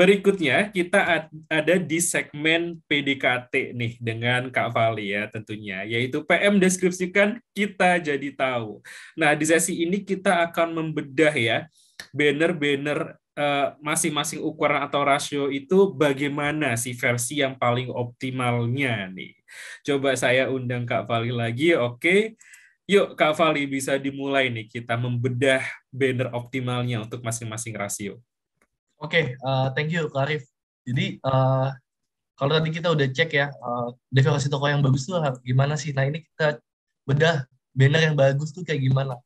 Berikutnya kita ada di segmen PDKT nih dengan Kak Vali ya tentunya, yaitu PM deskripsikan kita jadi tahu. Nah, di sesi ini kita akan membedah ya banner-banner masing-masing ukuran atau rasio itu bagaimana sih versi yang paling optimalnya nih. Coba saya undang Kak Vali lagi, oke. Yuk Kak Vali bisa dimulai nih kita membedah banner optimalnya untuk masing-masing rasio. Oke, thank you, Kak Arif. Jadi, kalau tadi kita udah cek ya, definisi toko yang bagus tuh gimana sih? Nah, ini kita bedah banner yang bagus tuh kayak gimana.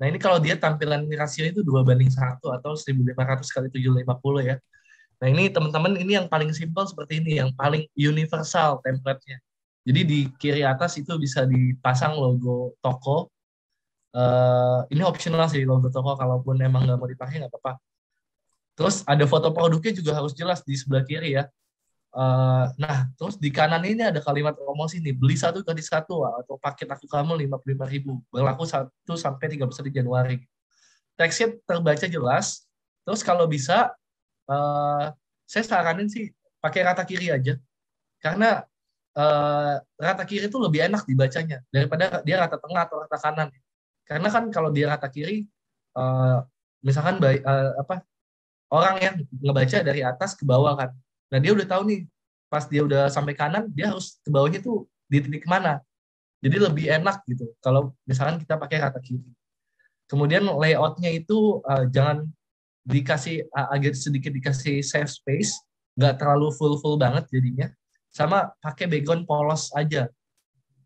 Nah, ini kalau dia tampilan rasio itu 2:1 atau 1.500 kali 750 ya. Nah, ini teman-teman, ini yang paling simpel seperti ini, yang paling universal template-nya. Jadi di kiri atas itu bisa dipasang logo toko. Ini optional sih logo toko, kalaupun emang nggak mau dipakai nggak apa-apa. Terus ada foto produknya juga harus jelas di sebelah kiri ya. Nah, terus di kanan ini ada kalimat promosi nih, beli satu ganti satu atau paket aku kamu 55.000, berlaku 1 sampai 31 Januari. Teksnya terbaca jelas. Terus kalau bisa, saya saranin sih pakai rata kiri aja, karena rata kiri itu lebih enak dibacanya daripada dia rata tengah atau rata kanan. Karena kan kalau dia rata kiri, misalkan orang yang ngebaca dari atas ke bawah kan. Nah, dia udah tahu nih, pas dia udah sampai kanan, dia harus ke bawahnya tuh di titik mana. Jadi lebih enak gitu kalau misalkan kita pakai rata kiri. Kemudian layoutnya itu jangan dikasih agak sedikit dikasih safe space, nggak terlalu full banget jadinya. Sama pakai background polos aja,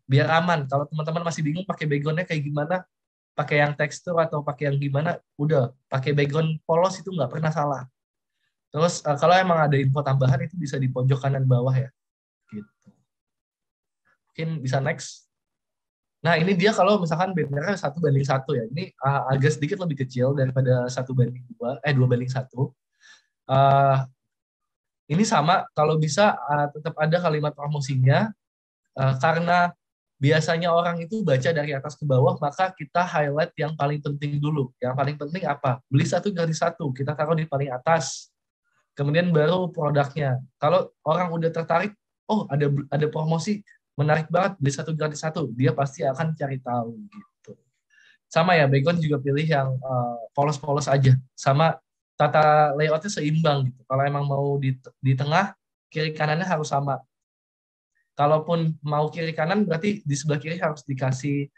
biar aman. Kalau teman-teman masih bingung pakai backgroundnya kayak gimana, pakai yang tekstur atau pakai yang gimana, udah pakai background polos itu nggak pernah salah. Terus kalau emang ada info tambahan itu bisa di pojok kanan bawah ya. Gitu. Mungkin bisa next. Nah, ini dia kalau misalkan bannernya 1:1 ya. Ini agak sedikit lebih kecil daripada 1:2, 2:1. Ini sama, kalau bisa tetap ada kalimat promosinya, karena biasanya orang itu baca dari atas ke bawah, maka kita highlight yang paling penting dulu. Yang paling penting apa? Beli satu gratis satu, kita taruh di paling atas. Kemudian baru produknya. Kalau orang udah tertarik, oh ada promosi, menarik banget, beli satu gratis satu, dia pasti akan cari tahu gitu. Sama ya, background juga pilih yang polos-polos aja. Sama tata layoutnya seimbang gitu. Kalau emang mau di tengah, kiri kanannya harus sama. Kalaupun mau kiri kanan, berarti di sebelah kiri harus dikasih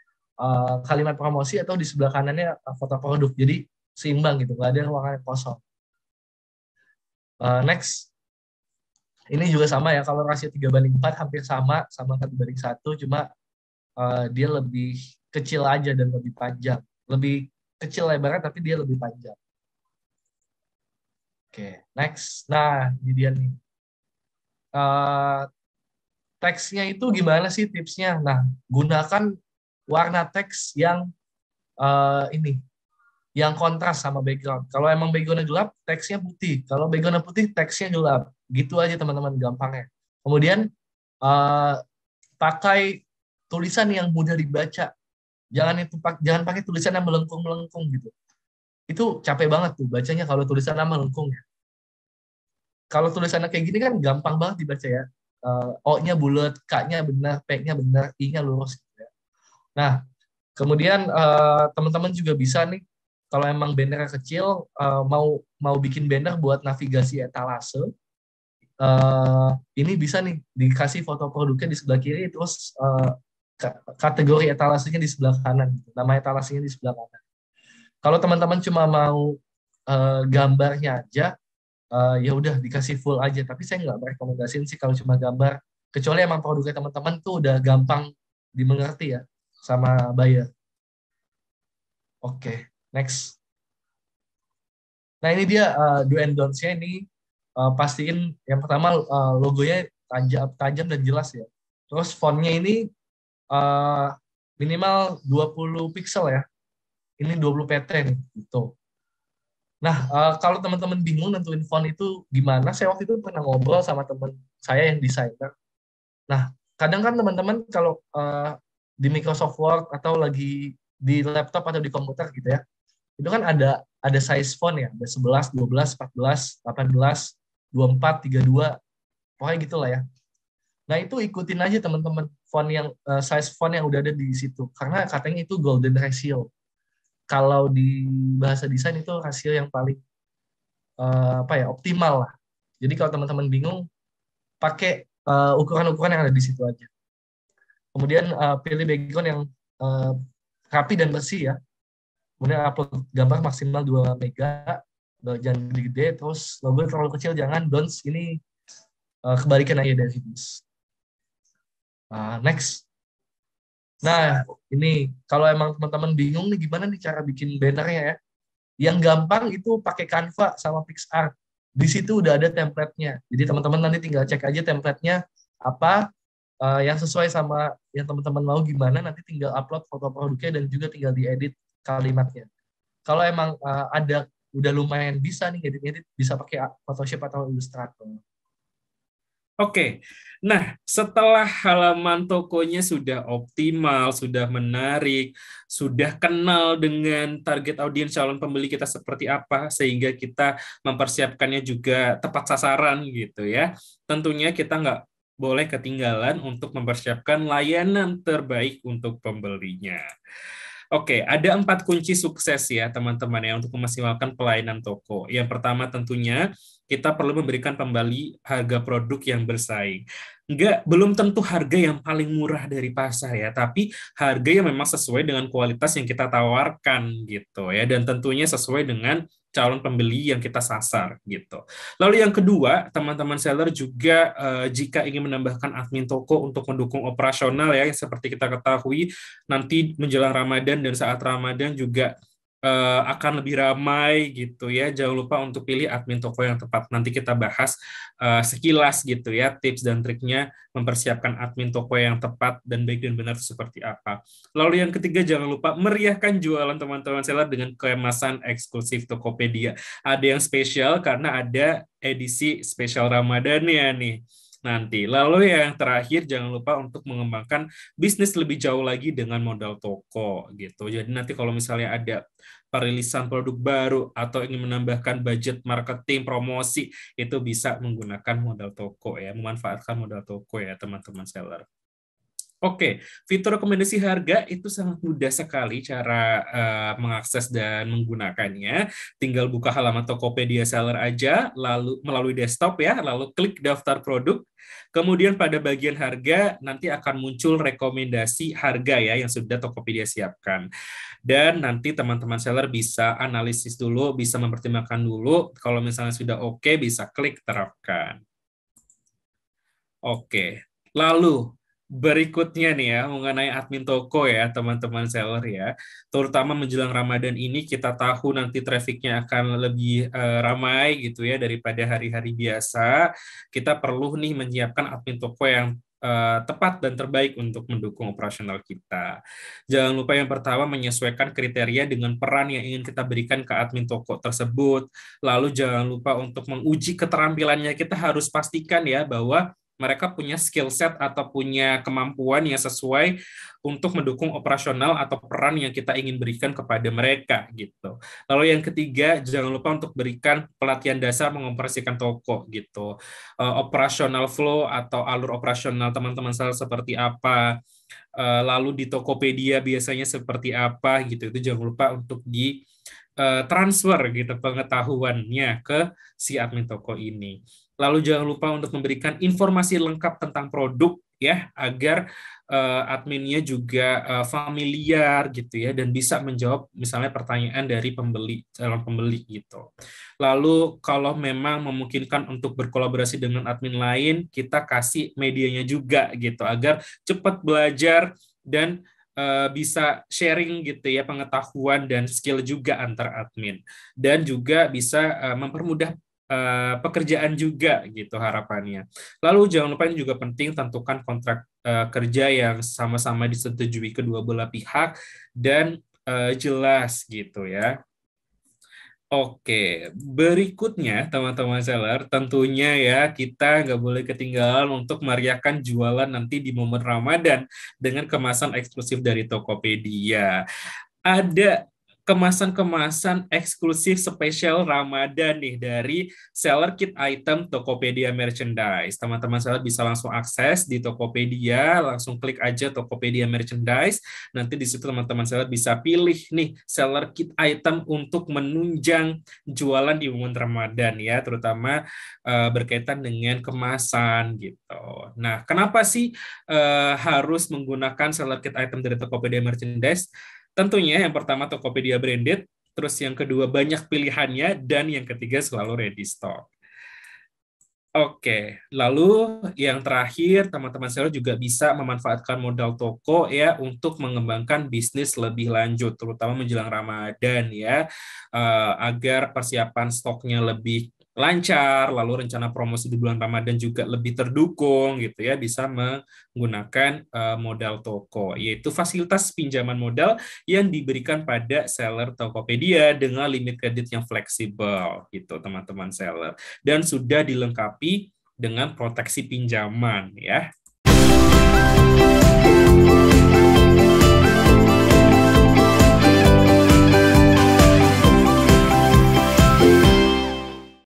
kalimat promosi, atau di sebelah kanannya foto produk. Jadi seimbang gitu, nggak ada ruangan yang kosong. Next. Ini juga sama ya, kalau rasio 3:4 hampir sama 1:1, cuma dia lebih kecil aja dan lebih panjang. Lebih kecil lebarnya, tapi dia lebih panjang. Oke, next. Nah, ini dia nih. Teksnya itu gimana sih tipsnya? Nah, gunakan warna teks yang ini, yang kontras sama background. Kalau emang backgroundnya gelap, teksnya putih. Kalau backgroundnya putih, teksnya gelap. Gitu aja teman-teman gampangnya. Kemudian pakai tulisan yang mudah dibaca. Jangan pakai tulisan yang melengkung-melengkung gitu. Itu capek banget tuh bacanya kalau tulisannya melengkung ya. Kalau tulisannya kayak gini kan gampang banget dibaca ya. O-nya bulat, K-nya benar, P-nya benar, I-nya lurus gitu ya. Nah, kemudian teman-teman juga bisa nih, kalau emang bannernya kecil, mau bikin banner buat navigasi etalase, ini bisa nih dikasih foto produknya di sebelah kiri, terus kategori etalasenya di sebelah kanan, nama etalasenya di sebelah kanan. Kalau teman-teman cuma mau gambarnya aja, ya udah dikasih full aja. Tapi saya nggak merekomendasiin sih kalau cuma gambar, kecuali emang produknya teman-teman tuh udah gampang dimengerti ya sama buyer. Oke, next. Nah, ini dia do and don'ts-nya ini. Pastiin yang pertama logonya tajam dan jelas ya. Terus fontnya ini minimal 20 pixel ya. Ini 20 pt nih gitu. Nah, kalau teman-teman bingung nentuin font itu gimana, saya waktu itu pernah ngobrol sama teman saya yang desainer. Nah, kadang kan teman-teman kalau di Microsoft Word atau lagi di laptop atau di komputer gitu ya, itu kan ada size font ya, ada 11, 12, 14, 18. 24, 32, pokoknya gitulah ya. Nah itu ikutin aja teman-teman size font yang udah ada di situ, karena katanya itu golden ratio. Kalau di bahasa desain itu rasio yang paling apa ya, optimal lah. Jadi kalau teman-teman bingung, pakai ukuran-ukuran yang ada di situ aja. Kemudian pilih background yang uh, rapi dan bersih ya. Kemudian upload gambar maksimal 2 mega, jangan gede-gede, terus logo terlalu kecil jangan, don'ts ini kebalikan aja dari this. Next. Nah, ini kalau emang teman-teman bingung nih gimana nih cara bikin bannernya ya. Yang gampang itu pakai Canva sama PixArt. Di situ udah ada template-nya. Jadi teman-teman nanti tinggal cek aja template-nya apa, yang sesuai sama yang teman-teman mau gimana, nanti tinggal upload foto produknya dan juga tinggal diedit kalimatnya. Kalau emang udah lumayan bisa nih ngedit-ngedit, bisa pakai Photoshop atau Illustrator. Oke, nah setelah halaman tokonya sudah optimal, sudah menarik, sudah kenal dengan target audiens calon pembeli kita seperti apa, sehingga kita mempersiapkannya juga tepat sasaran gitu ya. Tentunya kita nggak boleh ketinggalan untuk mempersiapkan layanan terbaik untuk pembelinya. Oke, ada 4 kunci sukses ya teman-teman ya untuk memaksimalkan pelayanan toko. Yang pertama tentunya kita perlu memberikan kembali harga produk yang bersaing. Belum tentu harga yang paling murah dari pasar ya, tapi harga yang memang sesuai dengan kualitas yang kita tawarkan gitu ya, dan tentunya sesuai dengan calon pembeli yang kita sasar gitu. Lalu yang kedua, teman-teman seller juga jika ingin menambahkan admin toko untuk mendukung operasional ya, seperti kita ketahui nanti menjelang Ramadan dan saat Ramadan juga akan lebih ramai gitu ya. Jangan lupa untuk pilih admin toko yang tepat. Nanti kita bahas sekilas gitu ya, tips dan triknya mempersiapkan admin toko yang tepat dan baik dan benar seperti apa. Lalu yang ketiga, jangan lupa meriahkan jualan teman-teman seller dengan kemasan eksklusif Tokopedia. Ada yang spesial karena ada edisi spesial Ramadannya nih nanti. Lalu yang terakhir, jangan lupa untuk mengembangkan bisnis lebih jauh lagi dengan modal toko gitu. Jadi nanti kalau misalnya ada perilisan produk baru atau ingin menambahkan budget marketing, promosi, itu bisa menggunakan modal toko ya, memanfaatkan modal toko ya teman-teman seller. Oke, fitur rekomendasi harga itu sangat mudah sekali cara mengakses dan menggunakannya. Tinggal buka halaman Tokopedia Seller aja, lalu melalui desktop ya, lalu klik daftar produk. Kemudian pada bagian harga nanti akan muncul rekomendasi harga ya yang sudah Tokopedia siapkan. Dan nanti teman-teman seller bisa analisis dulu, bisa mempertimbangkan dulu. Kalau misalnya sudah oke, bisa klik terapkan. Oke, lalu berikutnya nih ya, mengenai admin toko ya, teman-teman seller ya. Terutama menjelang Ramadan ini, kita tahu nanti trafficnya akan lebih ramai gitu ya, daripada hari-hari biasa. Kita perlu nih menyiapkan admin toko yang tepat dan terbaik untuk mendukung operasional kita. Jangan lupa yang pertama menyesuaikan kriteria dengan peran yang ingin kita berikan ke admin toko tersebut. Lalu jangan lupa untuk menguji keterampilannya. Kita harus pastikan ya bahwa mereka punya skill set atau punya kemampuan yang sesuai untuk mendukung operasional atau peran yang kita ingin berikan kepada mereka gitu. Lalu yang ketiga, jangan lupa untuk berikan pelatihan dasar mengoperasikan toko gitu. Operasional flow atau alur operasional teman-teman saya seperti apa, lalu di Tokopedia biasanya seperti apa gitu. Itu jangan lupa untuk di transfer gitu pengetahuannya ke si admin toko ini. Lalu jangan lupa untuk memberikan informasi lengkap tentang produk ya agar adminnya juga familiar gitu ya dan bisa menjawab misalnya pertanyaan dari calon pembeli gitu. Lalu kalau memang memungkinkan untuk berkolaborasi dengan admin lain, kita kasih medianya juga gitu agar cepat belajar dan bisa sharing gitu ya pengetahuan dan skill juga antar admin dan juga bisa mempermudah pekerjaan juga gitu harapannya. Lalu jangan lupa ini juga penting tentukan kontrak kerja yang sama-sama disetujui kedua belah pihak dan jelas gitu ya. Oke, berikutnya teman-teman seller, tentunya ya kita nggak boleh ketinggalan untuk meriahkan jualan nanti di momen Ramadan dengan kemasan eksklusif dari Tokopedia. Ada kemasan-kemasan eksklusif spesial Ramadan nih dari seller kit item Tokopedia Merchandise. Teman-teman seller bisa langsung akses di Tokopedia, langsung klik aja Tokopedia Merchandise. Nanti di situ teman-teman seller bisa pilih nih seller kit item untuk menunjang jualan di momen Ramadan ya, terutama berkaitan dengan kemasan gitu. Nah, kenapa sih harus menggunakan seller kit item dari Tokopedia Merchandise? Tentunya yang pertama Tokopedia branded, terus yang kedua banyak pilihannya, dan yang ketiga selalu ready stock. Oke, lalu yang terakhir teman-teman seller juga bisa memanfaatkan modal toko ya untuk mengembangkan bisnis lebih lanjut, terutama menjelang Ramadan ya, agar persiapan stoknya lebih lancar, lalu rencana promosi di bulan Ramadan juga lebih terdukung gitu ya, bisa menggunakan modal toko, yaitu fasilitas pinjaman modal yang diberikan pada seller Tokopedia dengan limit kredit yang fleksibel gitu teman-teman seller, dan sudah dilengkapi dengan proteksi pinjaman ya.